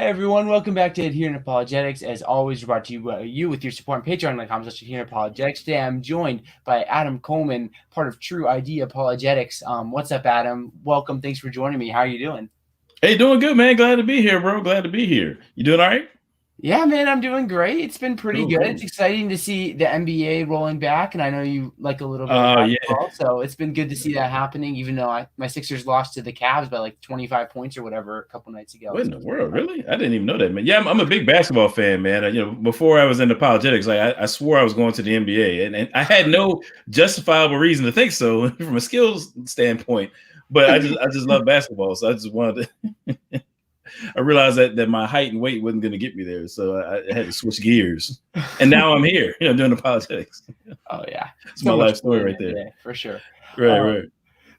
everyone, welcome back to Adherent Apologetics. As always, we're brought to you with your support on Patreon.com/Adherent Apologetics. Today I'm joined by Adam Coleman, part of Tru-ID Apologetics. What's up, Adam? Welcome. Thanks for joining me. How are you doing? Hey, doing good, man. Glad to be here, bro. Glad to be here. You doing all right? Yeah, man, I'm doing great. It's been pretty Cool, good. It's cool. exciting to see the NBA rolling back, and I know you like a little bit of Oh, yeah. basketball, so it's been good to see that happening, even though my Sixers lost to the Cavs by like 25 points or whatever a couple nights ago. What in the world? Really? I didn't even know that, man. Yeah, I'm a big basketball fan, man. Before I was in apologetics, I swore I was going to the NBA, and I had no justifiable reason to think so from a skills standpoint. But I just love basketball, so I just wanted to. I realized that my height and weight wasn't going to get me there, so I had to switch gears. And now I'm here, doing apologetics. Oh, yeah. It's my So much life story right there. today, for sure. Right, right.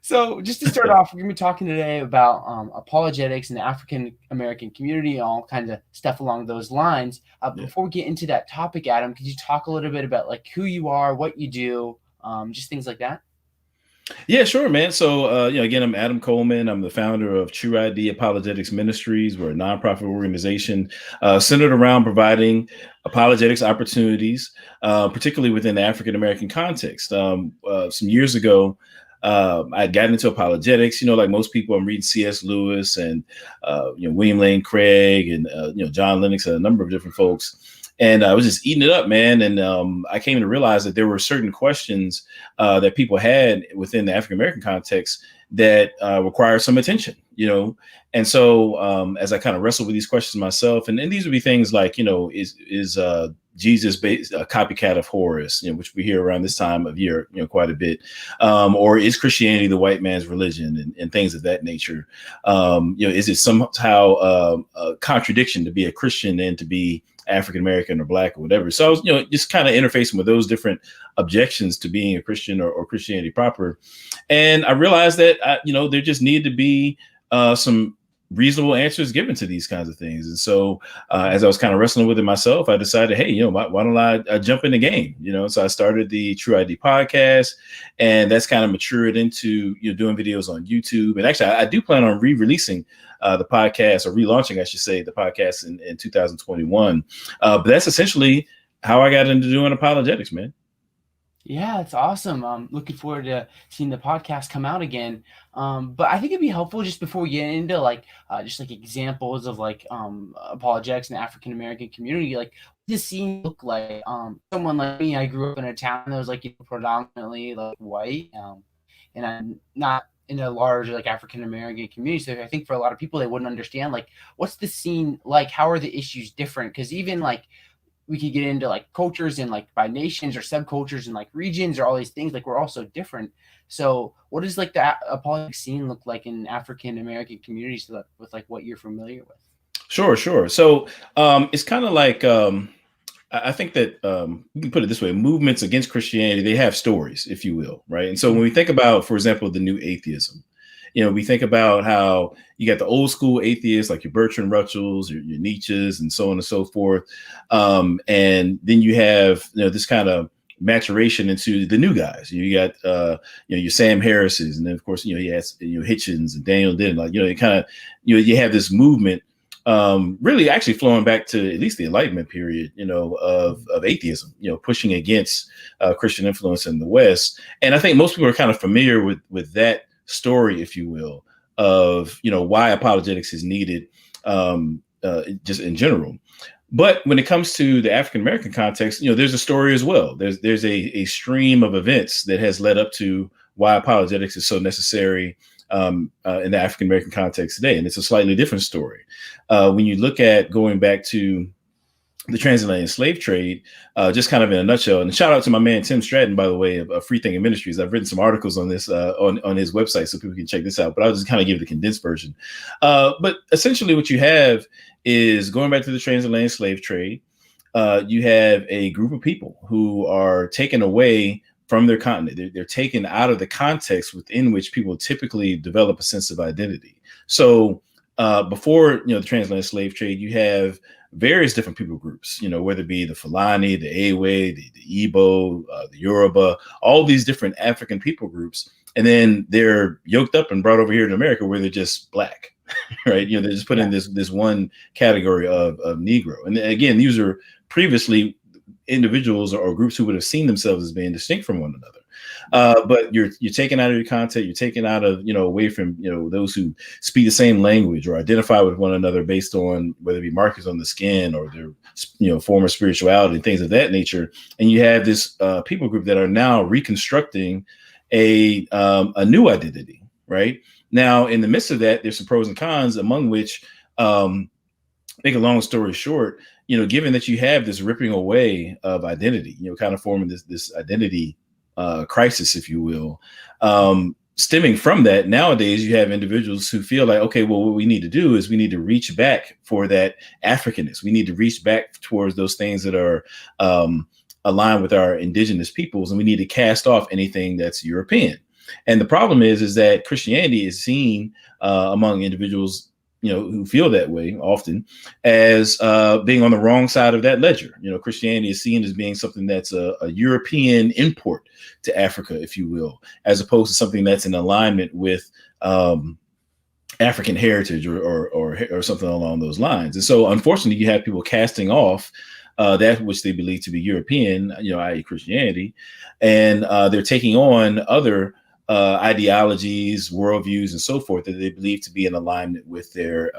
So just to start off, we're going to be talking today about apologetics and the African American community and all kinds of stuff along those lines. Yeah. Before we get into that topic, Adam, could you talk a little bit about like who you are, what you do, just things like that? Yeah, sure, man. So, again, I'm Adam Coleman. I'm the founder of Tru-ID Apologetics Ministries. We're a nonprofit organization centered around providing apologetics opportunities, particularly within the African American context. Some years ago, I got into apologetics. Like most people, I'm reading C.S. Lewis and William Lane Craig and John Lennox and a number of different folks. And I was just eating it up, man. And I came to realize that there were certain questions that people had within the African American context that require some attention, And so as I kind of wrestled with these questions myself, and these would be things like, is Jesus a copycat of Horus, which we hear around this time of year, quite a bit, or is Christianity the white man's religion and things of that nature? Is it somehow a contradiction to be a Christian and to be African American or Black or whatever? So I was, just kind of interfacing with those different objections to being a Christian or Christianity proper. And I realized that, there just needed to be some reasonable answers given to these kinds of things. And so as I was kind of wrestling with it myself, I decided, hey, why don't I jump in the game? So I started the Tru-ID podcast, and that's kind of matured into doing videos on YouTube. And actually, I do plan on re-releasing the podcast, or relaunching, I should say, the podcast in 2021. But that's essentially how I got into doing apologetics, man. Yeah, that's awesome. I'm looking forward to seeing the podcast come out again. But I think it'd be helpful just before we get into just like examples of like apologetics in the African American community, like what does scene look like? Someone like me, I grew up in a town that was like predominantly like white, and I'm not in a large like African American community. So I think for a lot of people, they wouldn't understand like what's the scene like, how are the issues different? Because even like we could get into like cultures and like by nations or subcultures and like regions or all these things, like we're all so different. So what does like the apologetic scene look like in African American communities with like what you're familiar with? Sure. So it's kind of like I think that you can put it this way: movements against Christianity, they have stories, if you will, right? And so when we think about, for example, the new atheism, we think about how you got the old school atheists like your Bertrand Russells, your Nietzsche's, and so on and so forth, and then you have this kind of maturation into the new guys. You got your Sam Harris's, and then of course you had Hitchens and Daniel Dennett. Like it kind of you have this movement. Really actually flowing back to at least the Enlightenment period, of atheism, pushing against Christian influence in the West. And I think most people are kind of familiar with that story, if you will, of, why apologetics is needed just in general. But when it comes to the African American context, there's a story as well. There's a stream of events that has led up to why apologetics is so necessary in the African American context today. And it's a slightly different story. When you look at going back to the transatlantic slave trade, just kind of in a nutshell, and shout out to my man, Tim Stratton, by the way, of Free Thinking Ministries. I've written some articles on this on his website, so people can check this out, but I'll just kind of give the condensed version. But essentially what you have is, going back to the transatlantic slave trade, you have a group of people who are taken away from their continent. They're taken out of the context within which people typically develop a sense of identity. So before the transatlantic slave trade, you have various different people groups, whether it be the Fulani, the Ewe, the Igbo, the Yoruba, all these different African people groups. And then they're yoked up and brought over here to America, where they're just Black. right? They're just put in this one category of Negro. And again, these are previously individuals or groups who would have seen themselves as being distinct from one another. But you're taken out of your context, you're taken out of, away from, those who speak the same language or identify with one another based on whether it be markers on the skin or their, form of spirituality and things of that nature. And you have this people group that are now reconstructing a new identity, right? Now, in the midst of that, there's some pros and cons, among which, make a long story short, given that you have this ripping away of identity, kind of forming this identity crisis, if you will, stemming from that, nowadays you have individuals who feel like, okay, well, what we need to do is we need to reach back for that Africanness. We need to reach back towards those things that are aligned with our indigenous peoples, and we need to cast off anything that's European. And the problem is that Christianity is seen among individuals, who feel that way often as being on the wrong side of that ledger. Christianity is seen as being something that's a European import to Africa, if you will, as opposed to something that's in alignment with African heritage or something along those lines. And so, unfortunately, you have people casting off that which they believe to be European, i.e. Christianity, and they're taking on other ideologies, worldviews, and so forth that they believe to be in alignment with their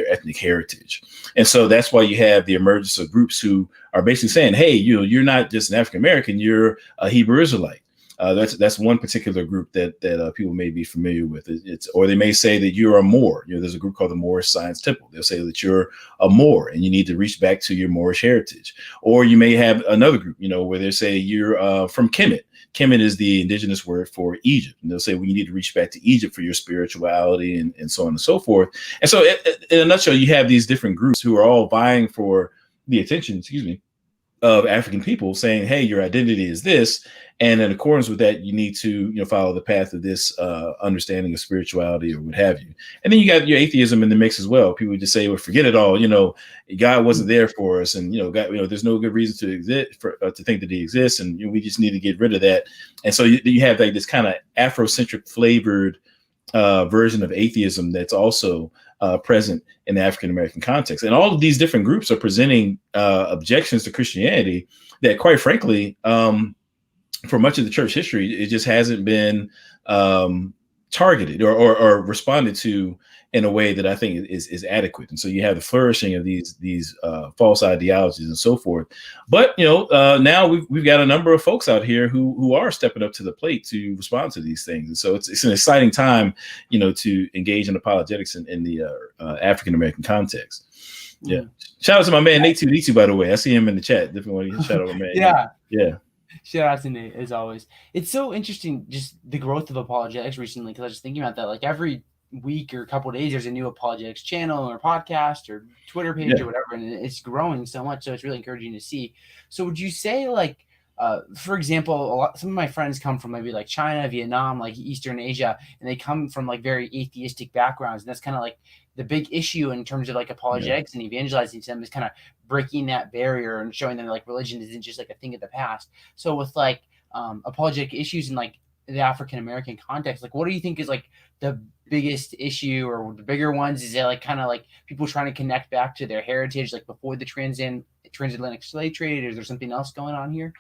ethnic heritage. And so that's why you have the emergence of groups who are basically saying, hey, you're not just an African American, you're a Hebrew Israelite. That's one particular group that people may be familiar with. Or they may say that you're a Moor. There's a group called the Moorish Science Temple. They'll say that you're a Moor and you need to reach back to your Moorish heritage. Or you may have another group, where they say you're from Kemet. Kemet is the indigenous word for Egypt. And they'll say, well, you need to reach back to Egypt for your spirituality and so on and so forth. And so in a nutshell, you have these different groups who are all vying for the attention, of African people, saying, hey, your identity is this. And in accordance with that, you need to follow the path of this understanding of spirituality or what have you. And then you got your atheism in the mix as well. People just say, well, forget it all. God wasn't there for us. And, God, there's no good reason to exist to think that he exists. And we just need to get rid of that. And so you have like this kind of Afrocentric flavored version of atheism that's also present in the African-American context. And all of these different groups are presenting objections to Christianity that, quite frankly, for much of the church history, it just hasn't been targeted or responded to in a way that I think is adequate. And so you have the flourishing of these false ideologies and so forth. But now we've got a number of folks out here who are stepping up to the plate to respond to these things. And so it's an exciting time, to engage in apologetics in the African American context. Yeah. Shout out to my man Nate Tuditu, by the way. I see him in the chat. Definitely want to shout out my man. Yeah. Shout out to Nate, as always. It's so interesting, just the growth of apologetics recently, because I was just thinking about that. Like every week or a couple of days, there's a new apologetics channel or podcast or Twitter page or whatever, and it's growing so much. So it's really encouraging to see. So would you say, like, for example, some of my friends come from maybe like China, Vietnam, like Eastern Asia, and they come from like very atheistic backgrounds, and that's kind of like the big issue in terms of like apologetics and evangelizing to them is kind of breaking that barrier and showing them like religion isn't just like a thing of the past. So with like apologetic issues in like the African American context, like what do you think is like the biggest issue or the bigger ones? Is it like kind of like people trying to connect back to their heritage like before the transatlantic slave trade, or is there something else going on here?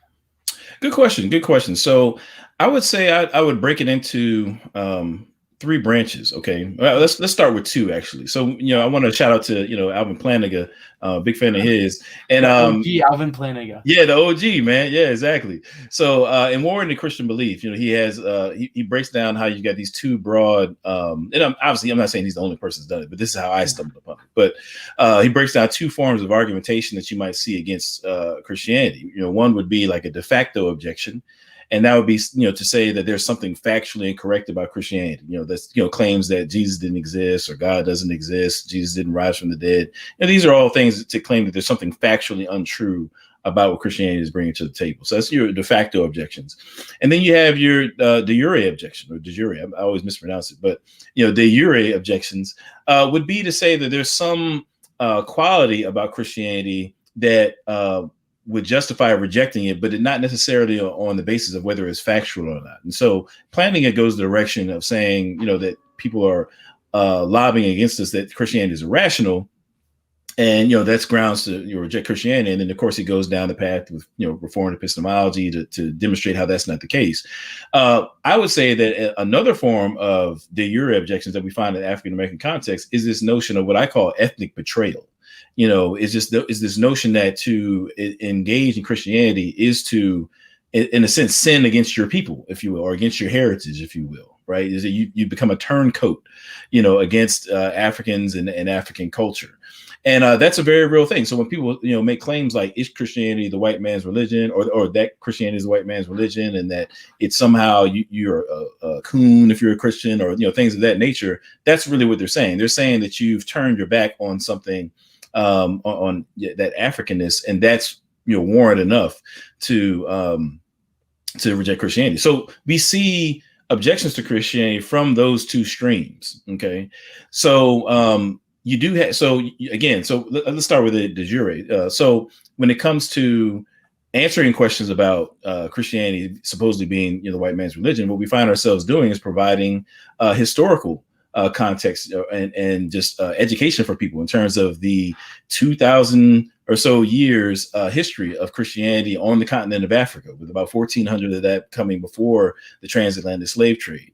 Good question. So I would say I would break it into three branches. Okay, well, let's start with two actually. So I want to shout out to Alvin Planiga, big fan of his, and OG Alvin Planiga. Yeah, the OG, man. Yeah, exactly. So in War in the Christian Belief, he has he breaks down how you got these two broad. And obviously I'm not saying he's the only person that's done it, but this is how I stumbled upon it. But he breaks down two forms of argumentation that you might see against Christianity. One would be like a de facto objection. And that would be, to say that there's something factually incorrect about Christianity, that's, claims that Jesus didn't exist or God doesn't exist, Jesus didn't rise from the dead. These are all things to claim that there's something factually untrue about what Christianity is bringing to the table. So that's your de facto objections. And then you have your de jure objection, or de jure. I always mispronounce it, but, de jure objections would be to say that there's some quality about Christianity that would justify rejecting it, but not necessarily on the basis of whether it's factual or not. And so planning it goes the direction of saying, that people are lobbying against us that Christianity is irrational. And, that's grounds to reject Christianity. And then, of course, he goes down the path with, Reformed epistemology to demonstrate how that's not the case. I would say that another form of de jure objections that we find in the African-American context is this notion of what I call ethnic betrayal. Is this notion that to engage in Christianity is to, in a sense, sin against your people, if you will, or against your heritage, if you will, right? Is that you become a turncoat, against Africans and African culture. And that's a very real thing. So when people, make claims like, is Christianity the white man's religion, or that Christianity is the white man's religion, and that it's somehow you're a coon if you're a Christian, or, things of that nature, that's really what they're saying. They're saying that you've turned your back on something, on that Africanness, and that's, warrant enough to reject Christianity. So we see objections to Christianity from those two streams. Okay. So, you do have, so let's start with the de jure. So when it comes to answering questions about Christianity supposedly being, the white man's religion, what we find ourselves doing is providing historical context and just education for people in terms of the 2,000 or so years history of Christianity on the continent of Africa, with about 1,400 of that coming before the transatlantic slave trade.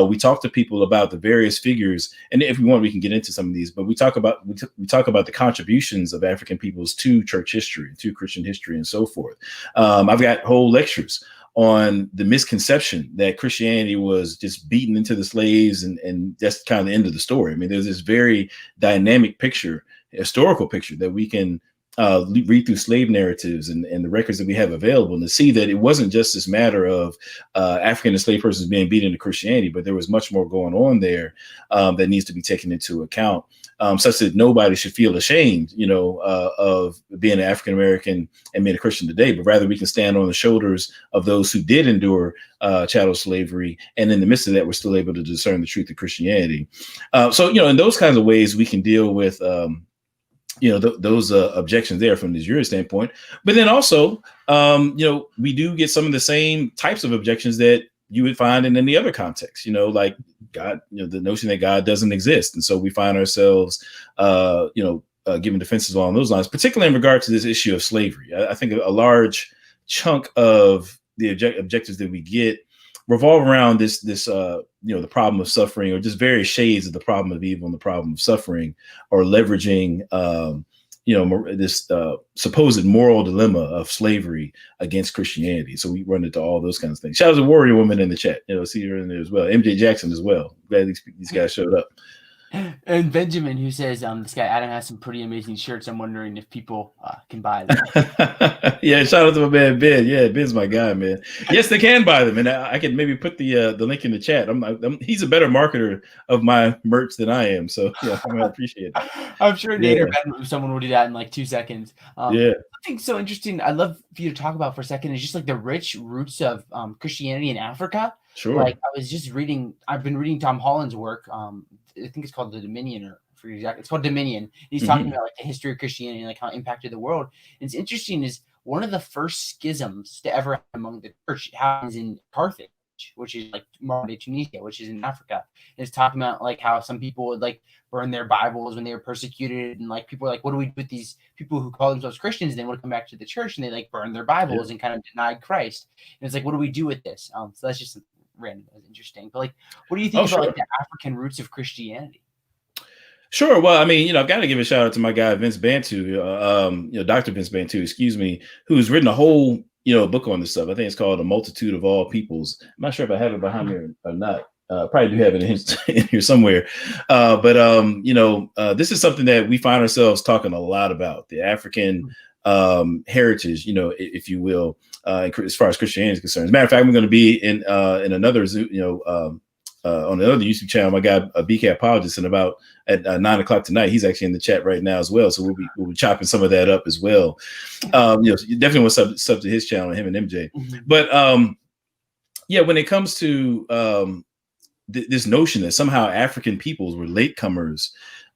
We talk to people about the various figures, and if we want, we can get into some of these. But we talk about the contributions of African peoples to church history, to Christian history, and so forth. I've got whole lectures on the misconception that Christianity was just beaten into the slaves, and that's kind of the end of the story. I mean, there's this very dynamic picture, historical picture, that we can read through slave narratives and the records that we have available, and to see that it wasn't just this matter of African enslaved persons being beaten into Christianity, but there was much more going on there that needs to be taken into account, such that nobody should feel ashamed, of being an African American and being a Christian today, but rather we can stand on the shoulders of those who did endure chattel slavery, and in the midst of that, we're still able to discern the truth of Christianity. So, in those kinds of ways, we can deal with those objections there from the jure standpoint. But then also, we do get some of the same types of objections that you would find in any other context, like God, the notion that God doesn't exist. And so we find ourselves, giving defenses along those lines, particularly in regard to this issue of slavery. I think a large chunk of the objectives that we get revolve around this, the problem of suffering, or just various shades of the problem of evil and the problem of suffering, or leveraging, this supposed moral dilemma of slavery against Christianity. So we run into all those kinds of things. Shout out to Warrior Woman in the chat. See her in there as well. MJ Jackson as well. Glad these guys showed up. And Benjamin, who says this guy Adam has some pretty amazing shirts. I'm wondering if people can buy them. Yeah, shout out to my man Ben. Yeah, Ben's my guy, man. Yes, they can buy them, and I can maybe put the link in the chat. He's a better marketer of my merch than I am, so yeah, I appreciate it. I'm sure Nate or Ben, someone will do that in like 2 seconds. Yeah. Something so interesting I'd love for you to talk about for a second is just like the rich roots of Christianity in Africa. Sure. Like I've been reading Tom Holland's work. I think it's called The Dominion, or for exact, it's called Dominion. He's talking about like the history of Christianity and like how it impacted the world. And it's interesting is one of the first schisms to ever happen among the church happens in Carthage, which is like modern day Tunisia, which is in Africa. And it's talking about like how some people would like burn their Bibles when they were persecuted, and like people are like, what do we do with these people who call themselves Christians and they want to come back to the church, and they like burn their Bibles and kind of denied Christ. And it's like, what do we do with this? So that's just random. That's interesting. But like, what do you think about like the African roots of Christianity? Sure. Well, I mean, I've got to give a shout out to my guy Vince Bantu, Dr. Vince Bantu, excuse me, who's written a whole book on this stuff. I think it's called A Multitude of All Peoples. I'm not sure if I have it behind me or not. Probably do have it in here somewhere. But this is something that we find ourselves talking a lot about, the African heritage, if you will, as far as Christianity is concerned. As a matter of fact, we're going to be in another, on another YouTube channel, my guy BK Apologist, and about at 9:00 tonight. He's actually in the chat right now as well, so we'll be chopping some of that up as well. You definitely want to sub to his channel, him and MJ. But when it comes to this notion that somehow African peoples were latecomers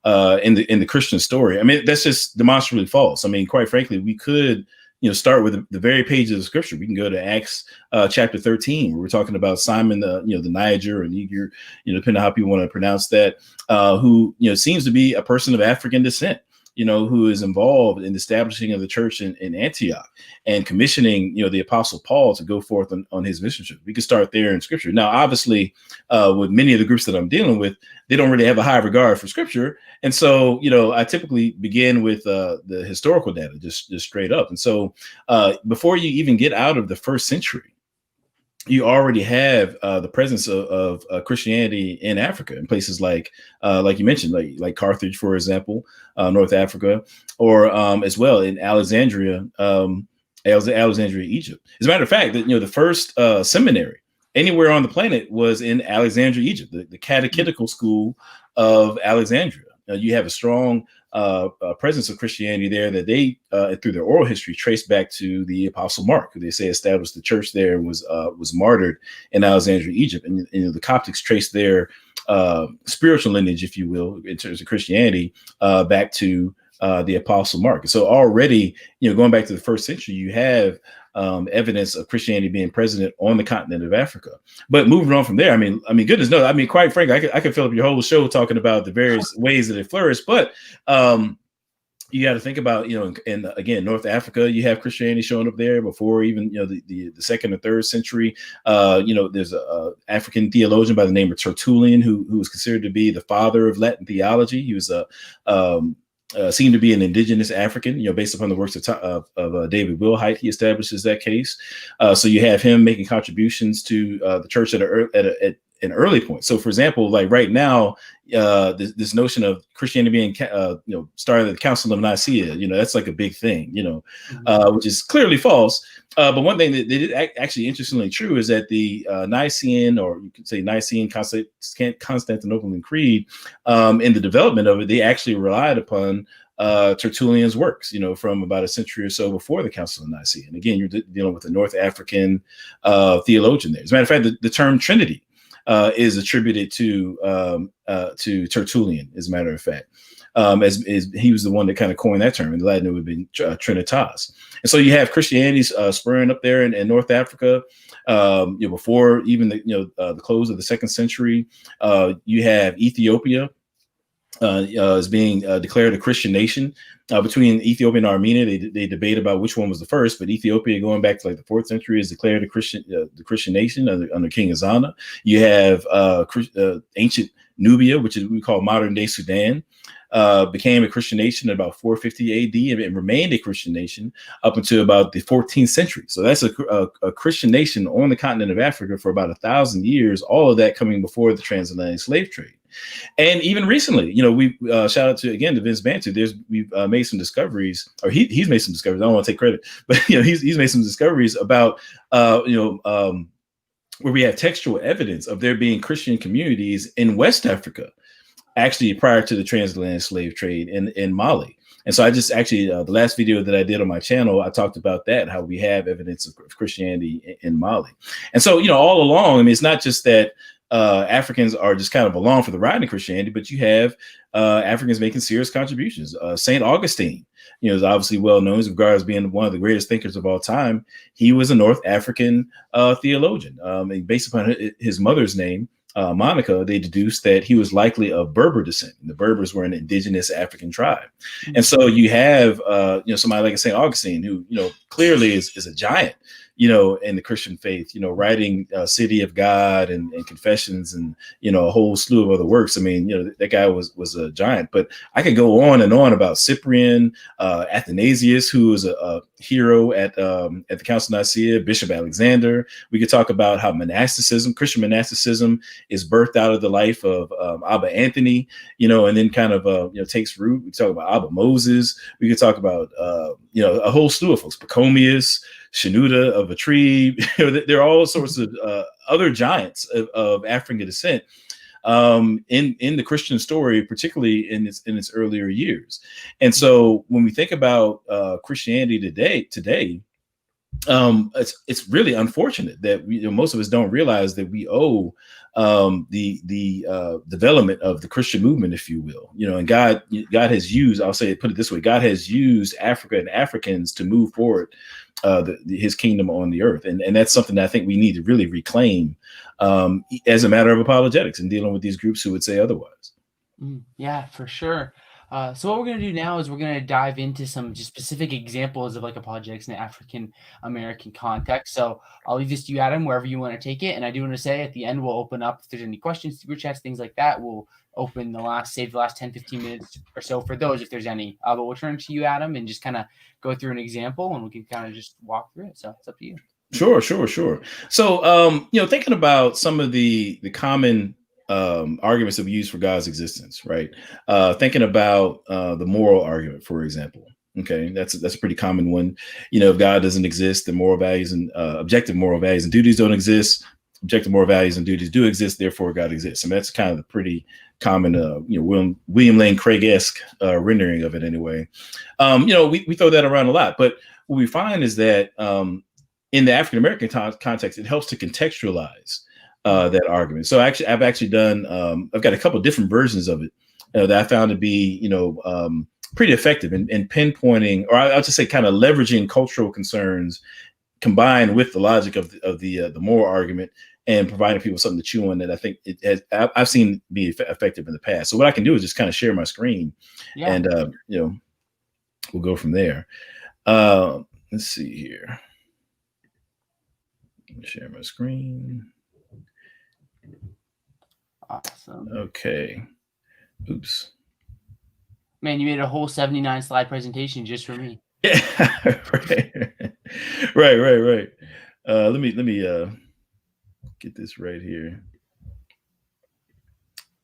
in the Christian story, I mean, that's just demonstrably false. I mean, quite frankly, we could start with the very pages of scripture. We can go to Acts chapter 13, where we're talking about Simon, the Niger or Niger, depending on how people want to pronounce that, who, seems to be a person of African descent, who is involved in the establishing of the church in Antioch and commissioning, the apostle Paul to go forth on his mission trip. We can start there in scripture. Now, obviously, with many of the groups that I'm dealing with, they don't really have a high regard for scripture. And so, I typically begin with the historical data, just straight up. And so before you even get out of the first century, you already have the presence of Christianity in Africa, in places like you mentioned, like Carthage, for example, North Africa, or as well in Alexandria, Alexandria, Egypt. As a matter of fact, that the first seminary anywhere on the planet was in Alexandria, Egypt, the catechetical school of Alexandria. You have a strong presence of Christianity there that they, through their oral history, trace back to the Apostle Mark, who they say established the church there and was martyred in Alexandria, Egypt. And the Coptics trace their spiritual lineage, if you will, in terms of Christianity, back to the Apostle Mark. So already, going back to the first century, you have evidence of Christianity being present on the continent of Africa. But moving on from there, I mean, goodness knows, quite frankly, I could fill up your whole show talking about the various ways that it flourished. But you got to think about, and again, North Africa, you have Christianity showing up there before even, the second or third century. There's a African theologian by the name of Tertullian, who was considered to be the father of Latin theology. He was seen to be an indigenous African, based upon the works of David Wilhite. He establishes that case. So you have him making contributions to the church at an early point. So, for example, like right now, this notion of Christianity being, started at the Council of Nicaea, that's like a big thing, which is clearly false. But one thing that they did actually interestingly true is that the Nicene, or you could say Nicene Constantinopolitan Creed, in the development of it, they actually relied upon Tertullian's works, from about a century or so before the Council of Nicaea. And again, you're dealing with a North African theologian there. As a matter of fact, the term Trinity is attributed to Tertullian, as a matter of fact, as he was the one that kind of coined that term. In Latin, it would have been Trinitas. And so you have Christianity spurring up there in North Africa. Before even the close of the second century, you have Ethiopia is being declared a Christian nation. Between Ethiopia and Armenia, they debate about which one was the first, but Ethiopia, going back to like the 4th century, is declared the Christian nation under King Azana. You have ancient Nubia, which is what we call modern day Sudan, became a Christian nation in about 450 AD and remained a Christian nation up until about the 14th century. So that's a Christian nation on the continent of Africa for about 1,000 years, all of that coming before the transatlantic slave trade. And even recently, we shout out to Vince Bantu. We've made some discoveries, or he's made some discoveries. I don't want to take credit, but he's made some discoveries about where we have textual evidence of there being Christian communities in West Africa, actually prior to the transatlantic slave trade in Mali. And so I just actually, the last video that I did on my channel, I talked about that, how we have evidence of Christianity in Mali. And so, all along, it's not just that Africans are just kind of along for the ride in Christianity, but you have Africans making serious contributions. St. Augustine, is obviously well known as regarded as being one of the greatest thinkers of all time. He was a North African theologian. And based upon his mother's name, Monica, they deduced that he was likely of Berber descent. The Berbers were an indigenous African tribe. Mm-hmm. And so you have, somebody like St. Augustine, who, clearly is a giant, in the Christian faith, writing City of God and Confessions and, a whole slew of other works. That guy was a giant. But I could go on and on about Cyprian, Athanasius, who was a hero at the Council of Nicaea, Bishop Alexander. We could talk about how Christian monasticism is birthed out of the life of Abba Anthony, and then kind of, takes root. We could talk about Abba Moses. We could talk about, a whole slew of folks, Pachomius, Shenouda of a tree. There are all sorts of other giants of African descent in the Christian story, particularly in its earlier years. And so when we think about Christianity today, it's really unfortunate that most of us don't realize that we owe the development of the Christian movement, if you will. And God has used, I'll say, put it this way, God has used Africa and Africans to move forward his kingdom on the earth, and that's something that I think we need to really reclaim as a matter of apologetics and dealing with these groups who would say otherwise. Yeah, for sure. So what we're going to do now is we're going to dive into some just specific examples of like apologetics in the African American context. So I'll leave this to you, Adam, wherever you want to take it. And I do want to say at the end, we'll open up if there's any questions, super chats, things like that. We'll save the last 10, 15 minutes or so for those if there's any. But we'll turn to you, Adam, and just kind of go through an example and we can kind of just walk through it. So it's up to you. Sure. So, thinking about some of the common arguments that we use for God's existence, right? Thinking about the moral argument, for example. Okay, that's a pretty common one. If God doesn't exist, then moral values and objective moral values and duties don't exist. Objective moral values and duties do exist, therefore God exists. And that's kind of the pretty common, William Lane Craig-esque rendering of it anyway. We throw that around a lot, but what we find is that in the African American context, it helps to contextualize that argument. So I've actually done, I've got a couple of different versions of it that I found to be, pretty effective in pinpointing, or I'll just say kind of leveraging cultural concerns combined with the logic of the moral argument and providing people something to chew on that I think I've seen be effective in the past. So what I can do is just kind of share my screen and, we'll go from there. Let's see here. Let me share my screen. Awesome. Okay. Oops. Man, you made a whole 79 slide presentation just for me. Yeah. Right. Let me get this right here.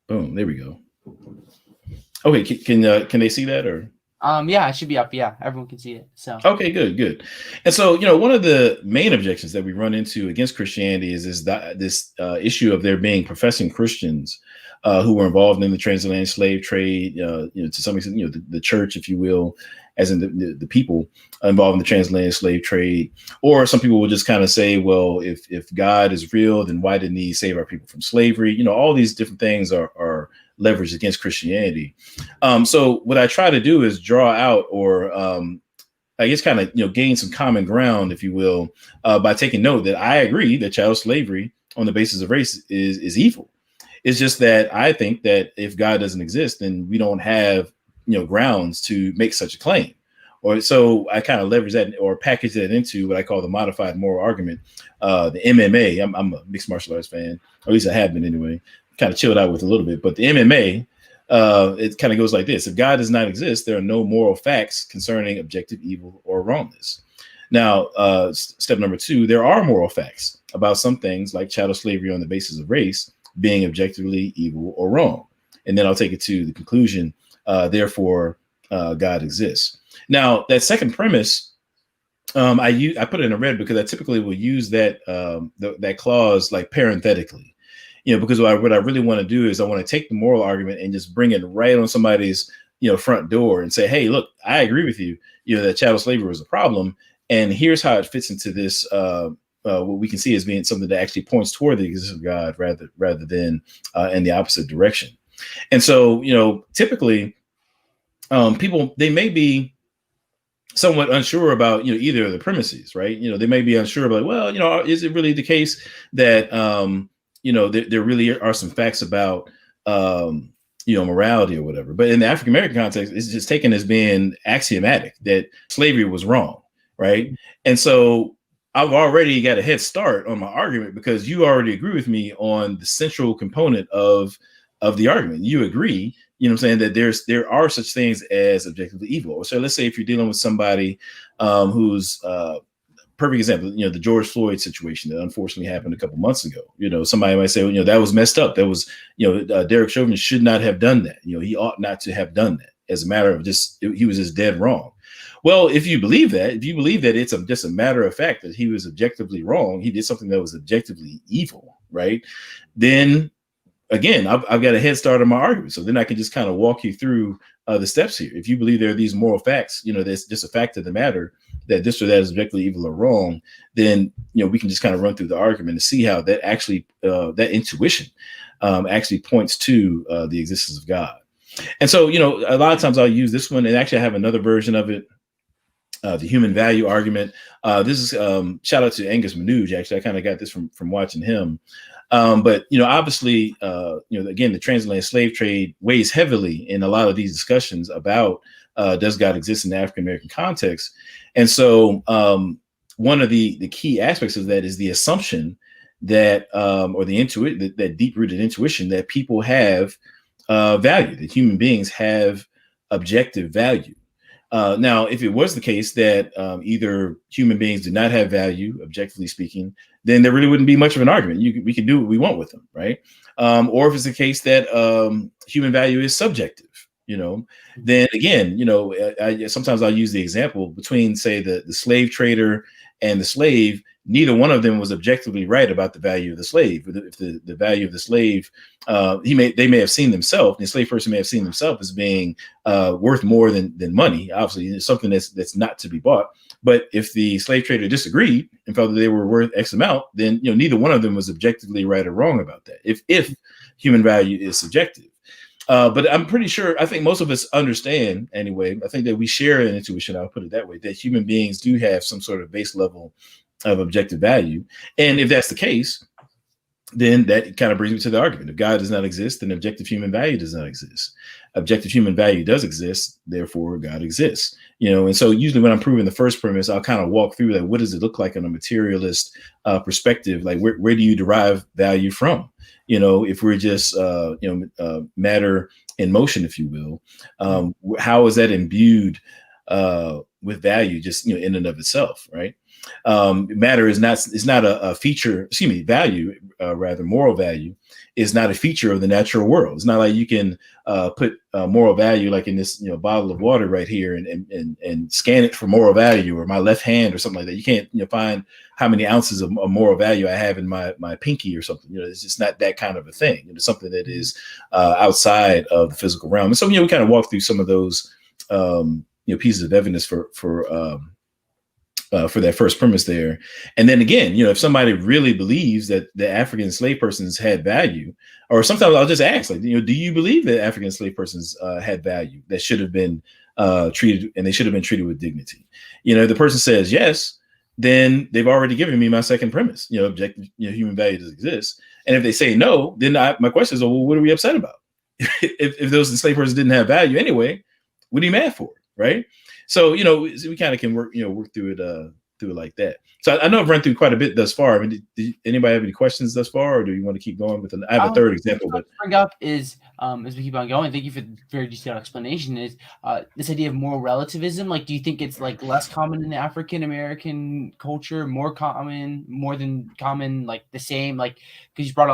Boom. There we go. Okay. Can they see that or? Yeah, it should be up. Yeah, everyone can see it. So okay, good. And so, one of the main objections that we run into against Christianity is this issue of there being professing Christians who were involved in the transatlantic slave trade, to some extent, the church, if you will, as in the people involved in the transatlantic slave trade. Or some people will just kind of say, well, if God is real, then why didn't he save our people from slavery? All these different things are leveraged against Christianity. So what I try to do is draw out or I guess kind of, gain some common ground, if you will, by taking note that I agree that child slavery on the basis of race is evil. It's just that I think that if God doesn't exist, then we don't have, grounds to make such a claim. Or so I kind of leverage that or package that into what I call the modified moral argument. The MMA, I'm a mixed martial arts fan, or at least I have been anyway, kind of chilled out with a little bit. But the MMA, it kind of goes like this. If God does not exist, there are no moral facts concerning objective evil or wrongness. Now, step number 2, there are moral facts about some things like chattel slavery on the basis of race being objectively evil or wrong. And then I'll take it to the conclusion, therefore, God exists. Now, that second premise, I put it in a red because I typically will use that that clause like parenthetically, because what I really want to do is I want to take the moral argument and just bring it right on somebody's front door and say, hey, look, I agree with you, that chattel slavery was a problem, and here's how it fits into this. What we can see as being something that actually points toward the existence of God rather than in the opposite direction. And so, typically, people, they may be somewhat unsure about, either of the premises, right? They may be unsure about, well, is it really the case that, there really are some facts about, morality or whatever. But in the African American context, it's just taken as being axiomatic that slavery was wrong, right? And so I've already got a head start on my argument because you already agree with me on the central component of the argument. You agree, saying that there are such things as objectively evil. So let's say if you're dealing with somebody who's perfect example, the George Floyd situation that unfortunately happened a couple months ago. Somebody might say, well, that was messed up. That was, Derek Chauvin should not have done that. He ought not to have done that. As a matter of he was just dead wrong. Well, if you believe that it's just a matter of fact that he was objectively wrong, he did something that was objectively evil, right? Then again, I've got a head start on my argument, so then I can just kind of walk you through the steps here. If you believe there are these moral facts, there's just a fact of the matter that this or that is objectively evil or wrong, then we can just kind of run through the argument and see how that actually that intuition actually points to the existence of God. And so, a lot of times I'll use this one, and actually I have another version of it. The human value argument. This is shout out to Angus Manooj. Actually, I kind of got this from watching him. But obviously, again, the transatlantic slave trade weighs heavily in a lot of these discussions about does God exist in the African American context. And so, one of the key aspects of that is the assumption that, or the intuition, that deep rooted intuition that people have value, that human beings have objective value. Now, if it was the case that either human beings do not have value, objectively speaking, then there really wouldn't be much of an argument. We can do what we want with them, right? Or if it's the case that human value is subjective, then again, sometimes I'll use the example between, say, the slave trader and the slave. Neither one of them was objectively right about the value of the slave. If the value of the slave, they may have seen themselves, the slave person may have seen themselves as being worth more than money. Obviously, it's something that's not to be bought. But if the slave trader disagreed and felt that they were worth X amount, then neither one of them was objectively right or wrong about that. If human value is subjective. But I'm pretty sure, I think most of us understand anyway. I think that we share an intuition, I'll put it that way, that human beings do have some sort of base level of objective value. And if that's the case, then that kind of brings me to the argument. If God does not exist, then objective human value does not exist. Objective human value does exist, therefore God exists. And so usually when I'm proving the first premise, I'll kind of walk through that. What does it look like on a materialist perspective? Like where do you derive value from? If we're just matter in motion, if you will, how is that imbued with value just in and of itself, right? Matter is not a feature, value, rather moral value is not a feature of the natural world. It's not like you can put moral value like in this bottle of water right here and scan it for moral value, or my left hand or something like that. You can't find how many ounces of moral value I have in my pinky or something. It's just not that kind of a thing. It's something that is outside of the physical realm. And so we kind of walk through some of those pieces of evidence for that first premise there. And then again, if somebody really believes that the African slave persons had value, or sometimes I'll just ask, like, do you believe that African slave persons had value that should have been treated, and they should have been treated with dignity? The person says yes, then they've already given me my second premise. Objective, human value does exist. And if they say no, then my question is, well, what are we upset about? if those enslaved persons didn't have value anyway, what are you mad for, right? So, we kind of can work through it like that. So I know I've run through quite a bit thus far. I mean, did anybody have any questions thus far, or do you want to keep going with I have a third example, but bring up is as we keep on going. Thank you for the very detailed explanation. Is this idea of moral relativism? Like, do you think it's like less common in the African American culture, more than common, like the same? Like, because you brought a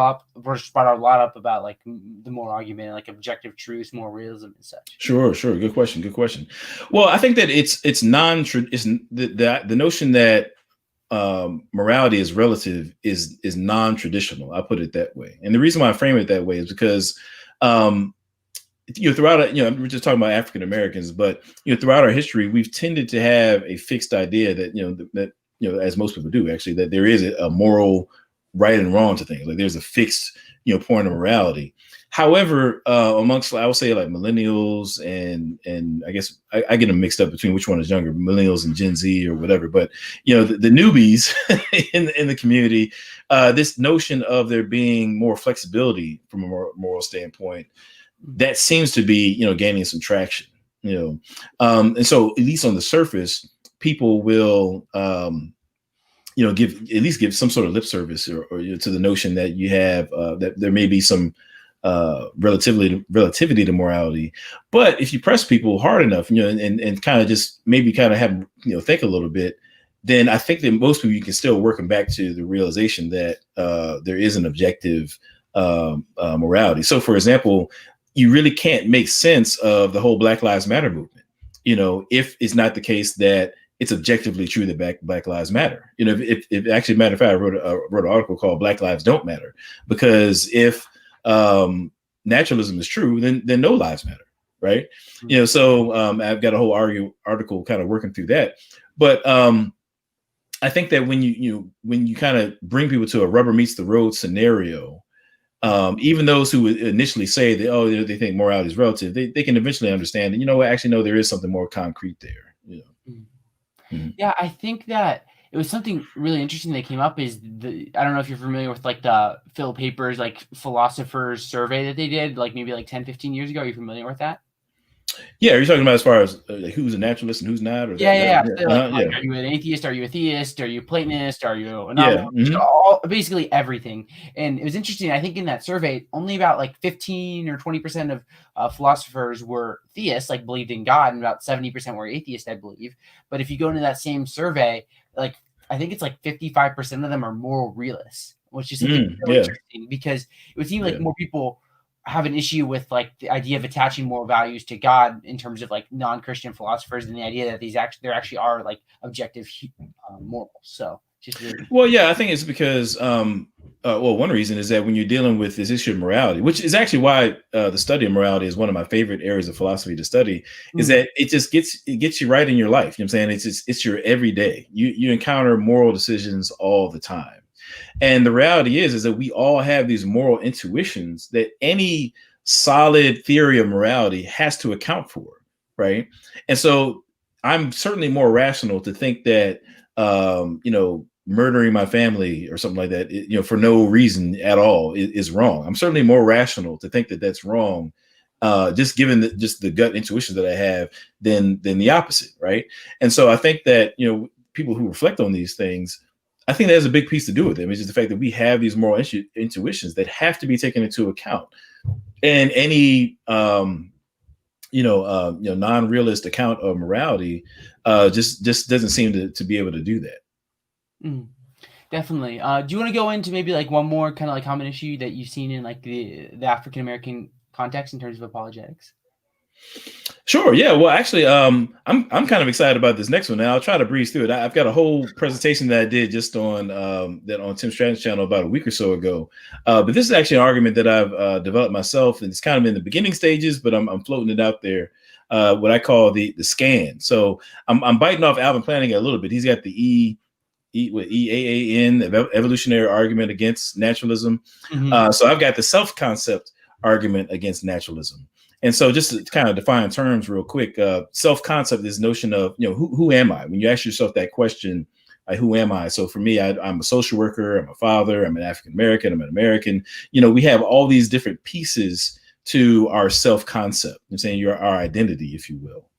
lot up about like the moral argument, like objective truth, moral realism, and such. Sure. Good question. Well, I think that it's the notion that morality is relative is non-traditional. I put it that way. And the reason why I frame it that way is because throughout we're just talking about African Americans, but throughout our history, we've tended to have a fixed idea that as most people do actually, that there is a moral right and wrong to things. Like there's a fixed point of morality. However, amongst, I would say, like millennials and I guess I get them mixed up between which one is younger, millennials and Gen Z or whatever. But the newbies in the community, this notion of there being more flexibility from a moral standpoint, that seems to be gaining some traction. And so at least on the surface, people will give some sort of lip service or to the notion that you have that there may be some relativity to morality. But if you press people hard enough, and kind of just maybe kind of have think a little bit, then I think that most people, you can still work them back to the realization that there is an objective morality. So, for example, you really can't make sense of the whole Black Lives Matter movement, if it's not the case that it's objectively true that Black Lives Matter. If actually, matter of fact, I wrote an article called "Black Lives Don't Matter," because if naturalism is true, then no lives matter, right? Mm. So I've got a whole article kind of working through that. But I think that when you kind of bring people to a rubber meets the road scenario, even those who initially say that, they think morality is relative, they can eventually understand that, actually, no, there is something more concrete there. Mm. Mm-hmm. Yeah, I think that it was something really interesting that came up is I don't know if you're familiar with like the Phil Papers, like philosophers survey that they did like maybe like 10, 15 years ago. Are you familiar with that? Yeah, you're talking about as far as who's a naturalist and who's not, or Yeah, that, yeah, that yeah. So yeah, like, yeah, are you an atheist? Are you a theist? Are you a Platonist? Are you a yeah. nominalist? Mm-hmm. All basically everything. And it was interesting. I think in that survey, only about like 15 or 20% of philosophers were theists, like believed in God, and about 70% were atheists, I believe. But if you go into that same survey, like I think it's like 55% of them are moral realists, which is something so Yeah, interesting because it would seem like yeah. more people have an issue with like the idea of attaching moral values to God in terms of like non-Christian philosophers, and the idea that there actually are like objective morals. So just really, Well, yeah, I think it's because, one reason is that when you're dealing with this issue of morality, which is actually why the study of morality is one of my favorite areas of philosophy to study, is that it just gets you right in your life. You know what I'm saying? It's your everyday. You encounter moral decisions all the time. And the reality is that we all have these moral intuitions that any solid theory of morality has to account for, right? And so I'm certainly more rational to think that, murdering my family or something like that, for no reason at all is wrong. I'm certainly more rational to think that that's wrong, just given just the gut intuition that I have, than the opposite, right? And so I think that people who reflect on these things, I think that has a big piece to do with it. It's just the fact that we have these moral intuitions that have to be taken into account, and any non-realist account of morality just doesn't seem to be able to do that. Definitely. Do you want to go into maybe like one more kind of like common issue that you've seen in like the African American context in terms of apologetics? Sure. Yeah. Well, actually, I'm kind of excited about this next one. Now I'll try to breeze through it. I've got a whole presentation that I did just on on Tim Stratton's channel about a week or so ago. But this is actually an argument that I've developed myself, and it's kind of in the beginning stages, but I'm floating it out there. What I call the scan. So I'm biting off Alvin Plantinga a little bit. He's got the EAAN, evolutionary argument against naturalism. So I've got the self-concept argument against naturalism. And so just to kind of define terms real quick, self-concept is notion of, who am I? When you ask yourself that question, like, who am I? So for me, I'm a social worker, I'm a father, I'm an African-American, I'm an American. We have all these different pieces to our self-concept. I'm saying our identity, if you will,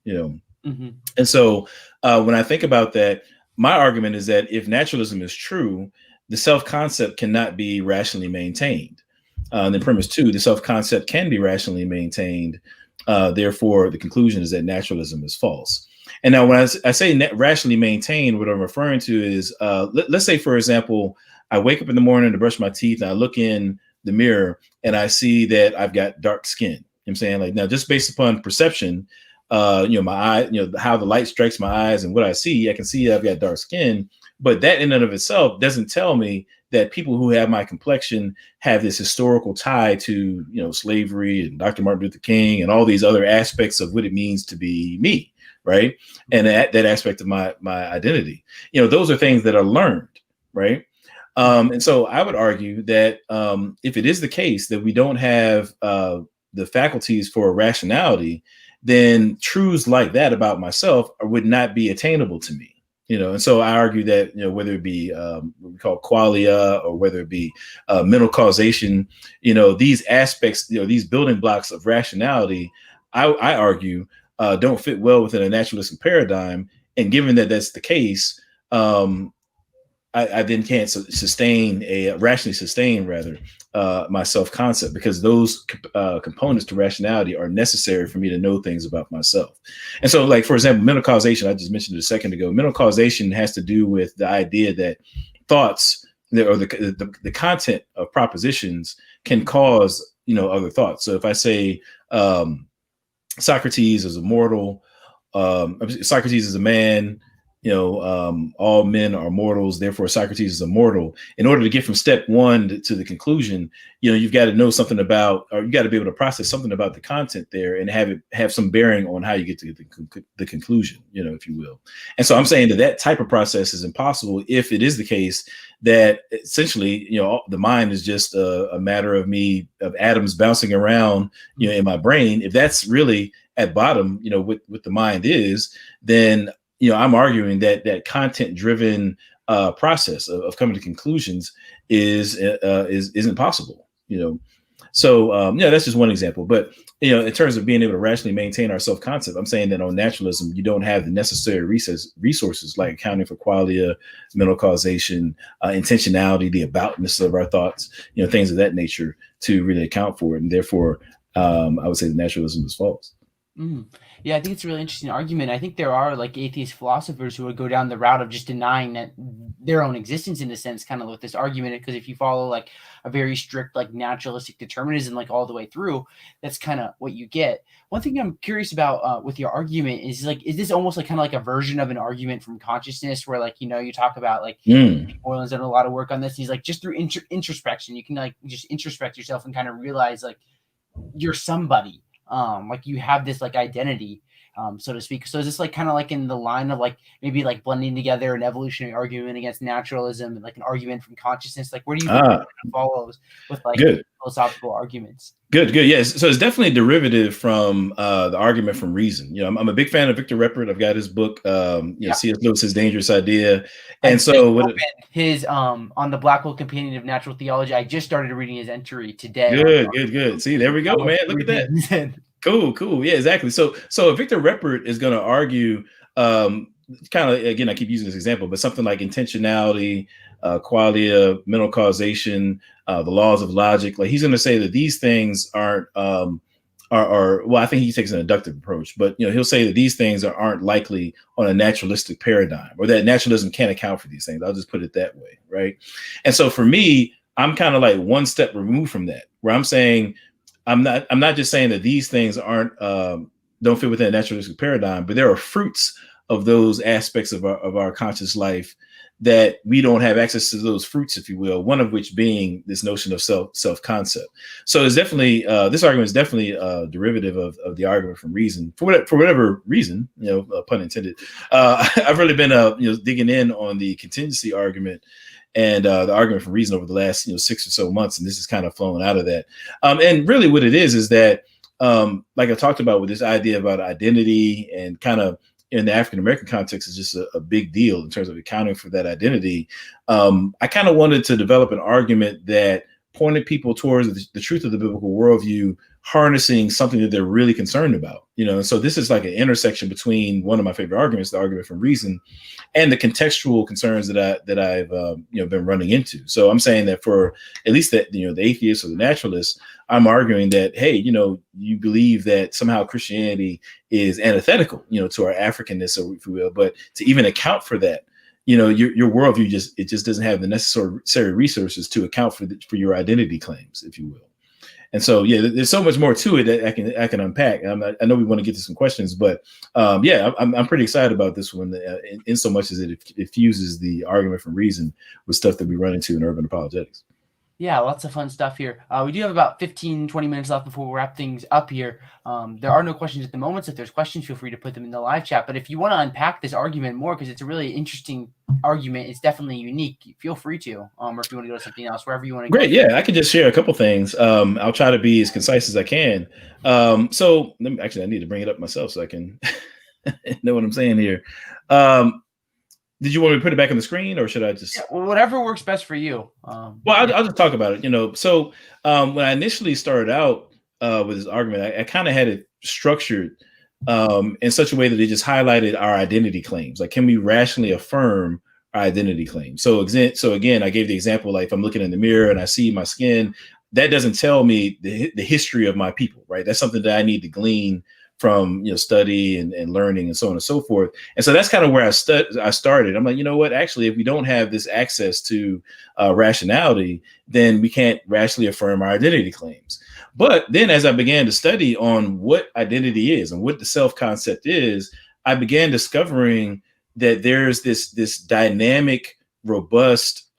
And so when I think about that, my argument is that if naturalism is true, the self-concept cannot be rationally maintained. And then premise two, the self-concept can be rationally maintained. Therefore, the conclusion is that naturalism is false. And now when I say rationally maintained, what I'm referring to is, let's say, for example, I wake up in the morning to brush my teeth, and I look in the mirror and I see that I've got dark skin. You know what I'm saying? Like, now, just based upon perception, my eye, how the light strikes my eyes and what I see, I can see I've got dark skin. But that in and of itself doesn't tell me that people who have my complexion have this historical tie to, slavery and Dr. Martin Luther King and all these other aspects of what it means to be me, right? And that aspect of my identity, those are things that are learned, right? And so I would argue that if it is the case that we don't have the faculties for rationality, then truths like that about myself would not be attainable to me. And so I argue that, whether it be what we call qualia, or whether it be mental causation, these aspects, these building blocks of rationality, I argue don't fit well within a naturalistic paradigm. And given that that's the case, I then can't rationally sustain my self-concept, because those components to rationality are necessary for me to know things about myself. And so, like, for example, mental causation, I just mentioned it a second ago. Mental causation has to do with the idea that thoughts, or the content of propositions, can cause, other thoughts. So if I say Socrates is a mortal, Socrates is a man, all men are mortals, therefore Socrates is immortal. In order to get from step one to the conclusion, you've got to know something about, or you got to be able to process something about the content there and have some bearing on how you get to the conclusion, if you will. And so I'm saying that type of process is impossible if it is the case that essentially, the mind is just a matter of atoms bouncing around, in my brain. If that's really at bottom, what the mind is, then I'm arguing that content-driven process of coming to conclusions isn't possible. So that's just one example. But in terms of being able to rationally maintain our self-concept, I'm saying that on naturalism, you don't have the necessary resources like accounting for qualia, mental causation, intentionality, the aboutness of our thoughts, things of that nature to really account for it, and therefore, I would say that naturalism is false. Mm. Yeah, I think it's a really interesting argument. I think there are like atheist philosophers who would go down the route of just denying that their own existence in a sense, kind of with this argument. Because if you follow like a very strict like naturalistic determinism, like all the way through, that's kind of what you get. One thing I'm curious about with your argument is like, is this almost like kind of like a version of an argument from consciousness where like, you talk about like Moreland's done a lot of work on this. He's like, just through introspection, you can like just introspect yourself and kind of realize like you're somebody. Like you have this like identity, so to speak. So is this like kind of like in the line of like maybe like blending together an evolutionary argument against naturalism and like an argument from consciousness? Like where do you think it follows with like philosophical arguments? Good. Yes. So it's definitely a derivative from the argument from reason. I'm a big fan of Victor Reppert. I've got his book, C.S. Lewis's Dangerous Idea. And so his on the Blackwell Companion of Natural Theology. I just started reading his entry today. Good. See, there we go, man. Look at that. Cool. Yeah, exactly. So Victor Reppert is going to argue kind of, again, I keep using this example, but something like intentionality, qualia, mental causation, the laws of logic. Like he's going to say that these things aren't well, I think he takes an inductive approach, but he'll say that these things aren't likely on a naturalistic paradigm, or that naturalism can't account for these things. I'll just put it that way, right? And so for me, I'm kind of like one step removed from that, where I'm saying I'm not just saying that these things aren't don't fit within a naturalistic paradigm, but there are fruits of those aspects of our conscious life that we don't have access to those fruits, if you will, one of which being this notion of self-concept. So it's definitely, this argument is definitely a derivative of the argument from reason, for whatever reason, pun intended. I've really been, digging in on the contingency argument and the argument from reason over the last, 6 or so months. And this is kind of flowing out of that. And really what it is that, like I talked about with this idea about identity and kind of, in the African-American context is just a big deal in terms of accounting for that identity. I kind of wanted to develop an argument that pointed people towards the truth of the biblical worldview, harnessing something that they're really concerned about. And so this is like an intersection between one of my favorite arguments, the argument from reason, and the contextual concerns that I've been running into. So I'm saying that for at least that the atheists or the naturalists, I'm arguing that, hey, you believe that somehow Christianity is antithetical, to our Africanness, or if you will, but to even account for that, your worldview just doesn't have the necessary resources to account for your identity claims, if you will. And so, yeah, there's so much more to it that I can unpack. I know we want to get to some questions, but I'm pretty excited about this one in so much as it fuses the argument from reason with stuff that we run into in urban apologetics. Yeah, lots of fun stuff here. We do have about 15, 20 minutes left before we wrap things up here. There are no questions at the moment, so if there's questions, feel free to put them in the live chat. But if you want to unpack this argument more, because it's a really interesting argument, it's definitely unique, feel free to. Or if you want to go to something else, wherever you want to go. Great, yeah, I can just share a couple things. I'll try to be as concise as I can. So I need to bring it up myself so I can know what I'm saying here. Did you want me to put it back on the screen, or should I just? Yeah, whatever works best for you. Well, I'll just talk about it. So when I initially started out with this argument, I kind of had it structured in such a way that it just highlighted our identity claims. Like, can we rationally affirm our identity claims? So again, I gave the example, like if I'm looking in the mirror and I see my skin, that doesn't tell me the history of my people, right? That's something that I need to glean from study and learning and so on and so forth. And so that's kind of where I started. I'm like, what? Actually, if we don't have this access to rationality, then we can't rationally affirm our identity claims. But then as I began to study on what identity is and what the self-concept is, I began discovering that there's this dynamic, robust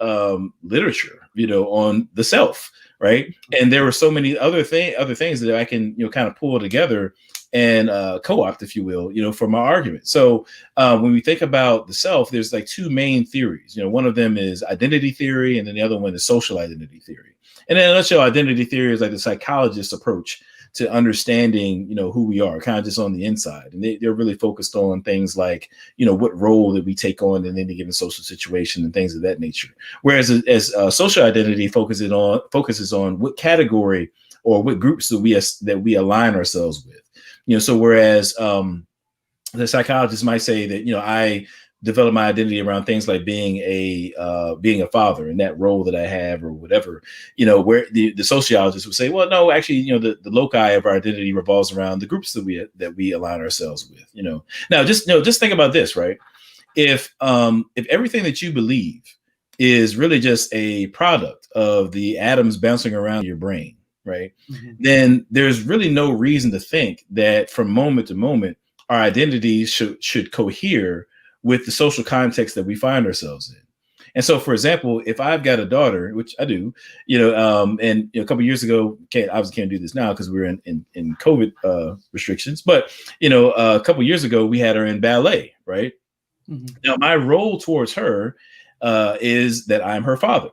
literature, on the self, right? And there were so many other things that I can, kind of pull together and co-opt, if you will, for my argument. So when we think about the self, there's like two main theories. One of them is identity theory, and then the other one is social identity theory. And in a nutshell, identity theory is like the psychologist's approach to understanding, who we are, kind of just on the inside. And they're really focused on things like, what role that we take on in any given social situation and things of that nature. Whereas as social identity focuses on what category or what groups that we align ourselves with. So whereas the psychologist might say that, I develop my identity around things like being a father and that role that I have or whatever, where the sociologist would say, well, no, actually, the loci of our identity revolves around the groups that we align ourselves with, Now, just think about this, right? If everything that you believe is really just a product of the atoms bouncing around your brain, right? Mm-hmm. Then there's really no reason to think that from moment to moment, our identities should cohere with the social context that we find ourselves in. And so, for example, if I've got a daughter, which I do, and a couple of years ago, obviously can't do this now because we're in COVID restrictions, but, a couple of years ago, we had her in ballet, right? Mm-hmm. Now, my role towards her is that I'm her father.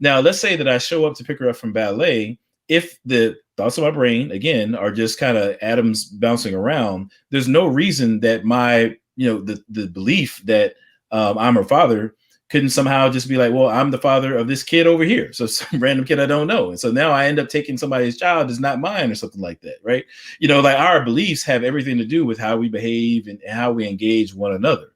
Now, let's say that I show up to pick her up from ballet. If the thoughts of my brain, again, are just kind of atoms bouncing around, there's no reason that my, the belief that I'm her father couldn't somehow just be like, well, I'm the father of this kid over here. So some random kid I don't know. And so now I end up taking somebody's child that's not mine or something like that, right? Like our beliefs have everything to do with how we behave and how we engage one another.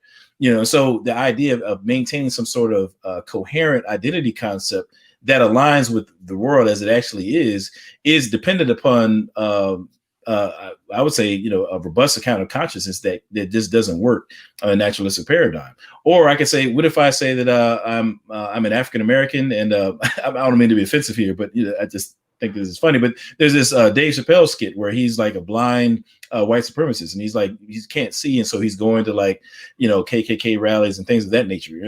So the idea of maintaining some sort of coherent identity concept that aligns with the world as it actually is dependent upon, I would say, a robust account of consciousness that just doesn't work on a naturalistic paradigm. Or I could say, what if I say that I'm an African American, and I don't mean to be offensive here, but I just think this is funny. But there's this Dave Chappelle skit where he's like a blind white supremacist, and he's like, he can't see, and so he's going to like, KKK rallies and things of that nature.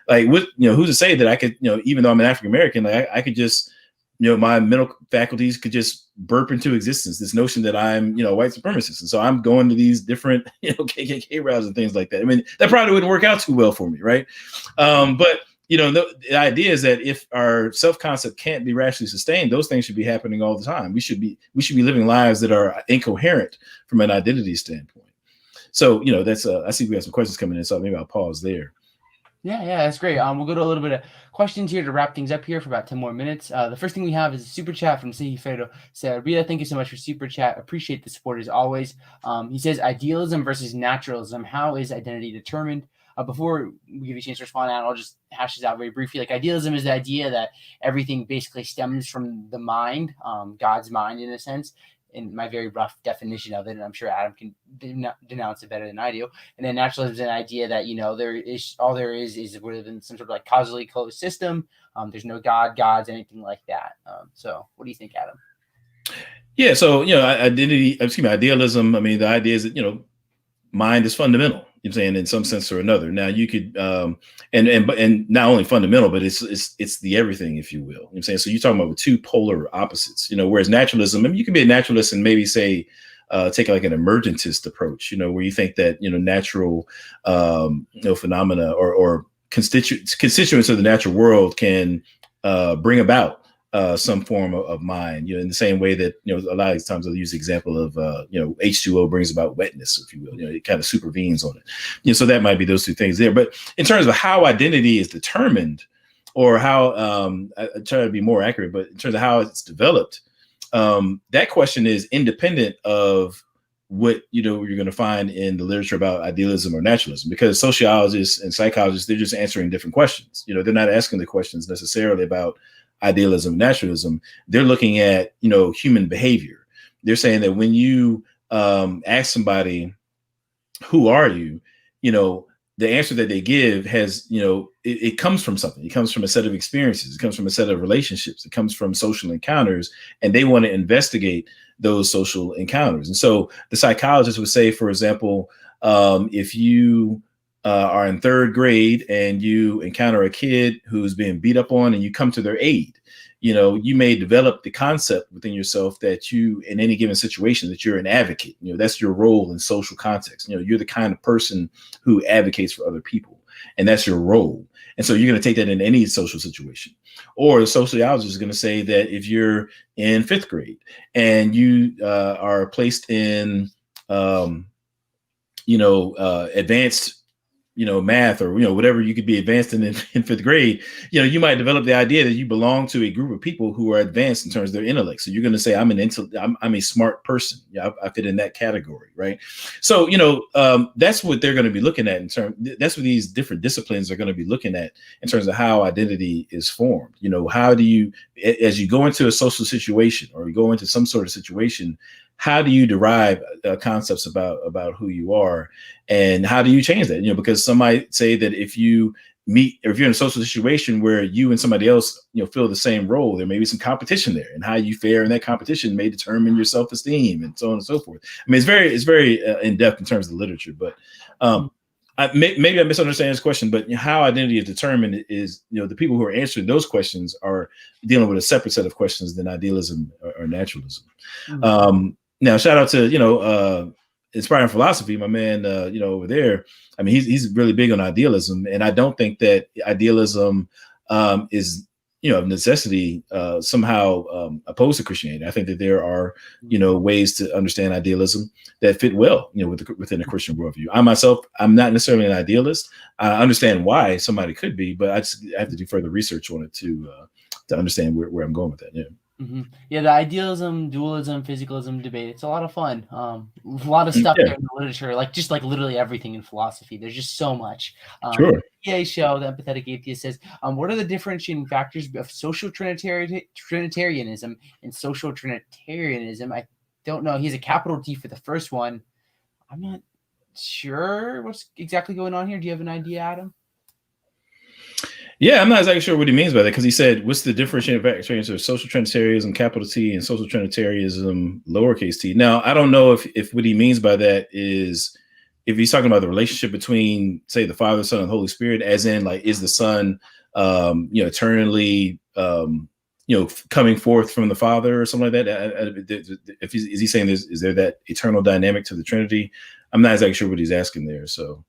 Like what, who's to say that I could, even though I'm an African American, like I could just, my mental faculties could just burp into existence this notion that I'm, white supremacist, and so I'm going to these different, KKK rallies and things like that. I mean, that probably wouldn't work out too well for me, right? But the idea is that if our self-concept can't be rationally sustained, those things should be happening all the time. We should be living lives that are incoherent from an identity standpoint. So, that's I see we have some questions coming in, so maybe I'll pause there. Yeah, that's great. We'll go to a little bit of questions here to wrap things up here for about 10 more minutes. The first thing we have is a super chat from Sihifedo. Said, Rita, thank you so much for super chat. Appreciate the support as always. He says, idealism versus naturalism. How is identity determined? Before we give you a chance to respond, I'll just hash this out very briefly. Like, idealism is the idea that everything basically stems from the mind, God's mind in a sense, in my very rough definition of it, and I'm sure Adam can denounce it better than I do. And then naturalism is an idea that, there is within some sort of like causally closed system. There's no gods, anything like that. So what do you think, Adam? Yeah. So, idealism. I mean, the idea is that, mind is fundamental. I'm saying in some sense or another. Now you could, and not only fundamental, but it's the everything, if you will. I'm saying, so you're talking about with two polar opposites, whereas naturalism, I mean, you can be a naturalist and maybe say, take like an emergentist approach, where you think that, natural, phenomena or constituents of the natural world can bring about some form of mind, in the same way that, a lot of times I'll use the example of, H2O brings about wetness, if you will, it kind of supervenes on it. So that might be those two things there. But in terms of how identity is determined, or how, I try to be more accurate, but in terms of how it's developed, that question is independent of what, you're going to find in the literature about idealism or naturalism, because sociologists and psychologists, they're just answering different questions. They're not asking the questions necessarily about idealism, naturalism. They're looking at, human behavior. They're saying that when you ask somebody, who are you, the answer that they give has, it comes from something. It comes from a set of experiences. It comes from a set of relationships. It comes from social encounters, and they want to investigate those social encounters. And so the psychologist would say, for example, if you are in third grade and you encounter a kid who's being beat up on and you come to their aid, you may develop the concept within yourself that you, in any given situation, that you're an advocate. That's your role in social context. You're the kind of person who advocates for other people, and that's your role. And so you're going to take that in any social situation. Or the sociologist is going to say that if you're in fifth grade and you are placed in, advanced math, or whatever you could be advanced in fifth grade, you might develop the idea that you belong to a group of people who are advanced in terms of their intellect. So you're going to say, I'm a smart person. Yeah, I fit in that category, right? So that's what they're going to be looking at that's what these different disciplines are going to be looking at in terms of how identity is formed. How do you, as you go into a social situation or you go into some sort of situation, how do you derive concepts about who you are, and how do you change that? Because some might say that if you're in a social situation where you and somebody else, fill the same role, there may be some competition there, and how you fare in that competition may determine your self-esteem and so on and so forth. I mean, it's very in depth in terms of the literature, but maybe I misunderstand this question, but how identity is determined is, the people who are answering those questions are dealing with a separate set of questions than idealism or naturalism. Mm-hmm. Now, shout out to, Inspiring Philosophy, my man, over there. I mean, he's really big on idealism, and I don't think that idealism is, of necessity, somehow opposed to Christianity. I think that there are, ways to understand idealism that fit well, within a Christian worldview. I'm not necessarily an idealist. I understand why somebody could be, but I have to do further research on it to understand where I'm going with that. Yeah. Mm-hmm. Yeah, the idealism, dualism, physicalism debate, it's a lot of fun. A lot of stuff there in the literature, just literally everything in philosophy. There's just so much. Sure. The EA show, The Empathetic Atheist, says, what are the differentiating factors of social Trinitarianism and social Trinitarianism? I don't know. He has a capital T for the first one. I'm not sure what's exactly going on here. Do you have an idea, Adam? Yeah, I'm not exactly sure what he means by that, because he said, what's the differentiating factor of social Trinitarianism, capital T, and social Trinitarianism, lowercase t? Now, I don't know if what he means by that is, if he's talking about the relationship between, say, the Father, Son, and Holy Spirit, as in, is the Son, eternally, coming forth from the Father or something like that? Is he saying is there that eternal dynamic to the Trinity? I'm not exactly sure what he's asking there. So.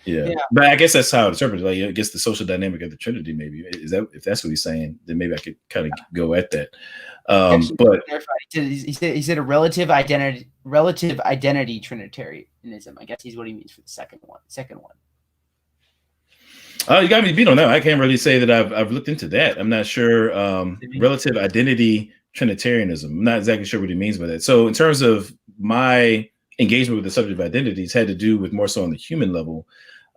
Yeah, but I guess that's how it's interpreted. I guess the social dynamic of the Trinity, maybe, is that, if that's what he's saying, then maybe I could kind of go at that. But he said a relative identity Trinitarianism. I guess he's what he means for the second one. Oh, you got me beat on that. I can't really say that I've looked into that. I'm not sure. Relative identity Trinitarianism. I'm not exactly sure what he means by that. So in terms of my engagement with the subject of identities, had to do with more so on the human level.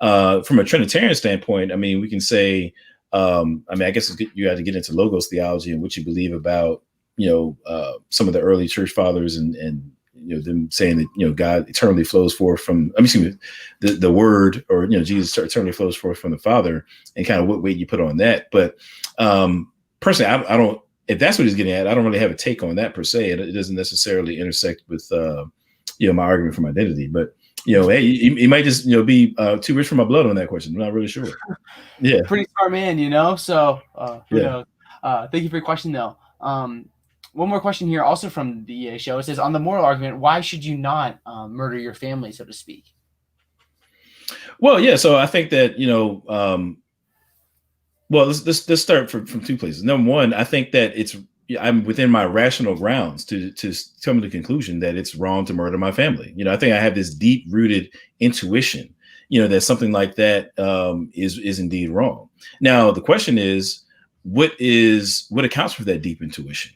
From a Trinitarian standpoint, I mean, we can say, I guess you got to get into logos theology and what you believe about, some of the early church fathers and them saying that, God eternally flows forth from, the word, or, Jesus eternally flows forth from the Father, and kind of what weight you put on that. But personally, I don't, if that's what he's getting at, I don't really have a take on that per se. It doesn't necessarily intersect with, my argument from identity. But hey, you might just be too rich for my blood on that question. I'm not really sure. Yeah, pretty smart man, So who knows? Thank you for your question, though. One more question here, also from the show. It says, on the moral argument, why should you not murder your family, so to speak? Well, yeah. So I think that well, let's start from two places. Number one, I think that I'm within my rational grounds to come to the conclusion that it's wrong to murder my family. I think I have this deep rooted intuition, that something like that is indeed wrong. Now, the question is, what accounts for that deep intuition?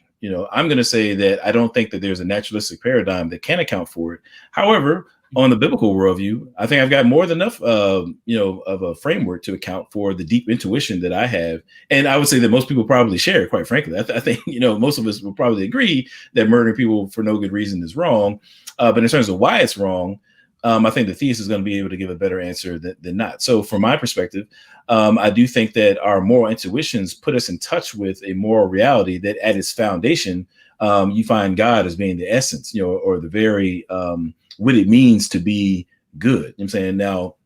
I'm going to say that I don't think that there's a naturalistic paradigm that can account for it. However, on the biblical worldview, I think I've got more than enough, of a framework to account for the deep intuition that I have. And I would say that most people probably share, quite frankly. I think, most of us will probably agree that murdering people for no good reason is wrong. But in terms of why it's wrong, I think the theist is going to be able to give a better answer than not. So from my perspective, I do think that our moral intuitions put us in touch with a moral reality that at its foundation, you find God as being the essence, or the very, what it means to be good. I'm saying now,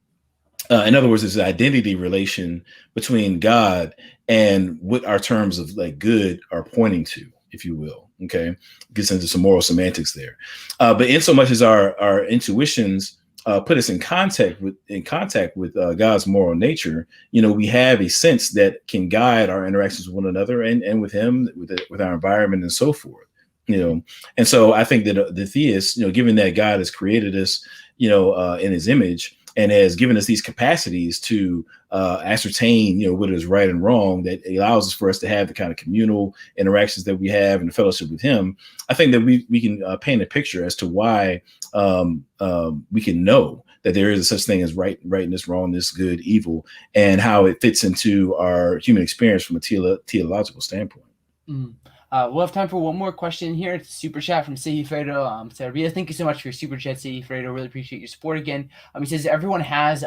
In other words, there's an identity relation between God and what our terms of like good are pointing to, if you will. Okay, gets into some moral semantics there, but in so much as our intuitions put us in contact with God's moral nature, we have a sense that can guide our interactions with one another and with Him, with our environment, and so forth. And so I think that the theist, given that God has created us, in His image, and has given us these capacities to ascertain, what is right and wrong, that allows us for us to have the kind of communal interactions that we have and the fellowship with Him. I think that we can paint a picture as to why we can know that there is a such thing as rightness, wrongness, good, evil, and how it fits into our human experience from a theological standpoint. Mm. We'll have time for one more question here. It's a super chat from Sigifredo. Ria, thank you so much for your super chat, Sigifredo. Really appreciate your support again. He says everyone has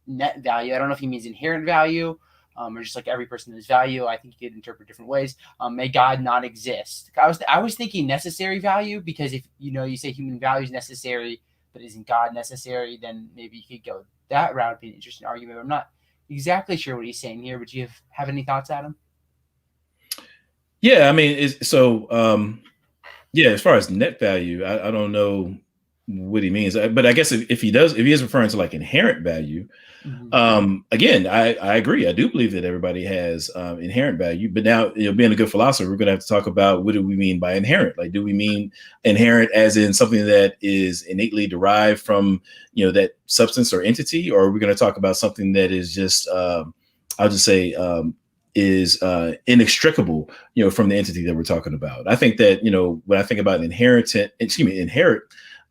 net value. I don't know if he means inherent value or just like every person has value. I think you could interpret different ways. May God not exist. I was thinking necessary value, because if you say human value is necessary, but isn't God necessary, then maybe you could go that route. It'd be an interesting argument. I'm not exactly sure what he's saying here. Would you have any thoughts, Adam? Yeah, I mean, as far as net value, I don't know what he means, but I guess if he is referring to like inherent value, again, I agree. I do believe that everybody has inherent value, but now, being a good philosopher, we're going to have to talk about what do we mean by inherent? Like, do we mean inherent as in something that is innately derived from, that substance or entity, or are we going to talk about something that is just, I'll just say, is inextricable, from the entity that we're talking about. I think that, when I think about inherent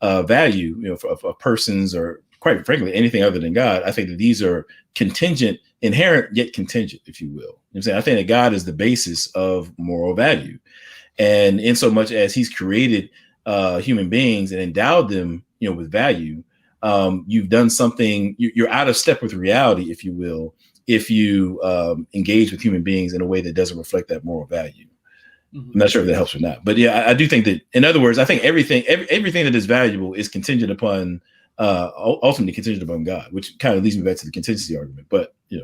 value, of persons, or quite frankly, anything other than God, I think that these are contingent, inherent, yet contingent, if you will. I'm saying, I think that God is the basis of moral value. And in so much as He's created human beings and endowed them, with value, you've done something, you're out of step with reality, if you will, if you engage with human beings in a way that doesn't reflect that moral value. I'm not sure if that helps or not, but yeah, I do think that, in other words, I think everything that is valuable is contingent upon, ultimately contingent upon God, which kind of leads me back to the contingency argument. But yeah.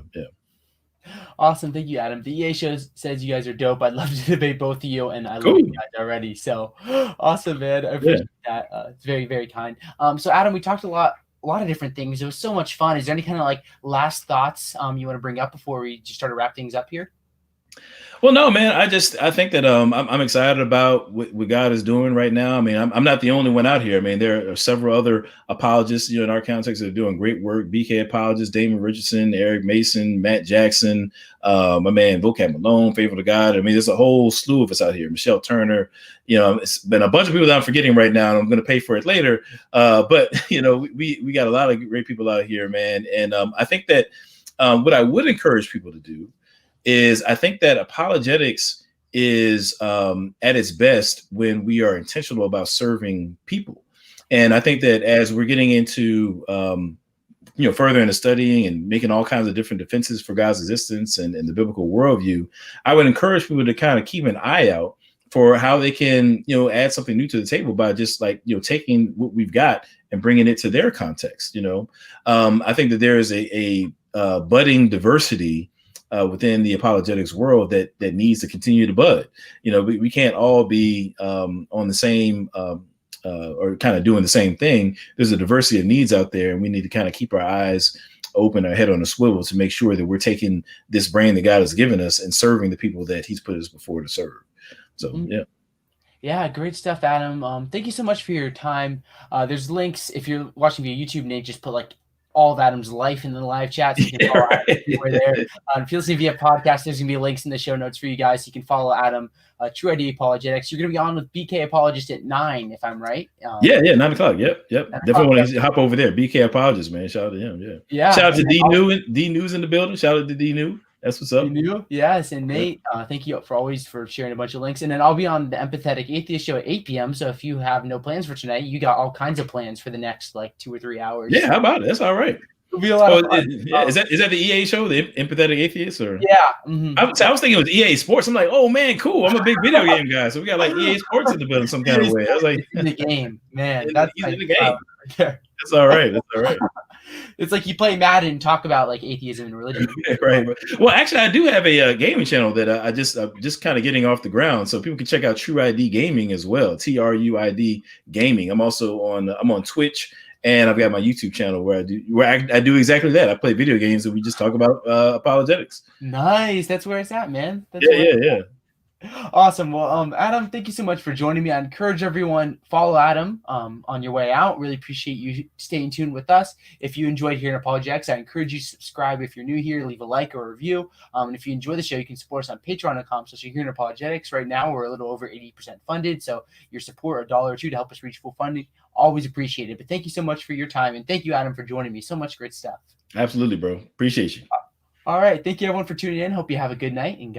Awesome, thank you, Adam. The EA show says you guys are dope. I'd love to debate both of you, and I love you guys already. So awesome, man. I appreciate that. It's very, very kind. So Adam, we talked a lot of different things. It was so much fun. Is there any kind of like last thoughts you want to bring up before we just start to wrap things up here? Well, no, man. I think that I'm excited about what God is doing right now. I mean, I'm not the only one out here. I mean, there are several other apologists, in our context, that are doing great work. BK Apologists, Damon Richardson, Eric Mason, Matt Jackson, my man Vocab Malone, Faithful to God. I mean, there's a whole slew of us out here. Michelle Turner. It's been a bunch of people that I'm forgetting right now, and I'm going to pay for it later. But we got a lot of great people out here, man. And I think that what I would encourage people to do is, I think that apologetics is at its best when we are intentional about serving people. And I think that as we're getting into, further into studying and making all kinds of different defenses for God's existence and the biblical worldview, I would encourage people to kind of keep an eye out for how they can, add something new to the table by just like, taking what we've got and bringing it to their context. I think that there is a budding diversity within the apologetics world that needs to continue to bud. We can't all be on the same or kind of doing the same thing. There's a diversity of needs out there, and we need to kind of keep our eyes open, our head on a swivel, to make sure that we're taking this brain that God has given us and serving the people that He's put us before to serve. So, yeah. Yeah, great stuff, Adam. Thank you so much for your time. There's links. If you're watching via YouTube, Nate, just put like all of Adam's life in the live chat, so you can follow Adam anywhere there. If you're listening via podcast, there's gonna be links in the show notes for you guys. So you can follow Adam, Tru-ID Apologetics. You're gonna be on with BK Apologist at 9, if I'm right. 9:00. Yep. Definitely want to hop over there. BK Apologist, man. Shout out to him. Yeah. Shout out to D News in the building. Shout out to D New. That's what's up. Yes, and Nate, thank you for sharing a bunch of links. And then I'll be on the Empathetic Atheist show at 8 p.m. So if you have no plans for tonight, you got all kinds of plans for the next like 2 or 3 hours. Yeah, how about it? That's all right. It'll be a lot of fun. Is that the EA show, the Empathetic Atheist? Or yeah, I was thinking it was EA Sports. I'm like, oh man, cool. I'm a big video game guy, so we got like EA Sports in the building some kind of way. I was like, in the game, man. That's in the game. That's all right. It's like you play Madden and talk about like atheism and religion. Right. Well, actually, I do have a gaming channel that I just kind of getting off the ground, so people can check out Tru-ID Gaming as well. Truid Gaming. I'm on Twitch, and I've got my YouTube channel where I do exactly that. I play video games and we just talk about apologetics. Nice. That's where it's at, man. That's Yeah, where yeah, yeah. Awesome. Well, Adam, thank you so much for joining me. I encourage everyone, follow Adam on your way out. Really appreciate you staying tuned with us. If you enjoyed hearing Apologetics, I encourage you to subscribe. If you're new here, leave a like or a review. And if you enjoy the show, you can support us on Patron.com. So you're hearing Apologetics right now. We're a little over 80% funded. So your support, $1 or $2 to help us reach full funding, always appreciated. But thank you so much for your time. And thank you, Adam, for joining me. So much great stuff. Absolutely, bro. Appreciate you. All right. Thank you, everyone, for tuning in. Hope you have a good night. And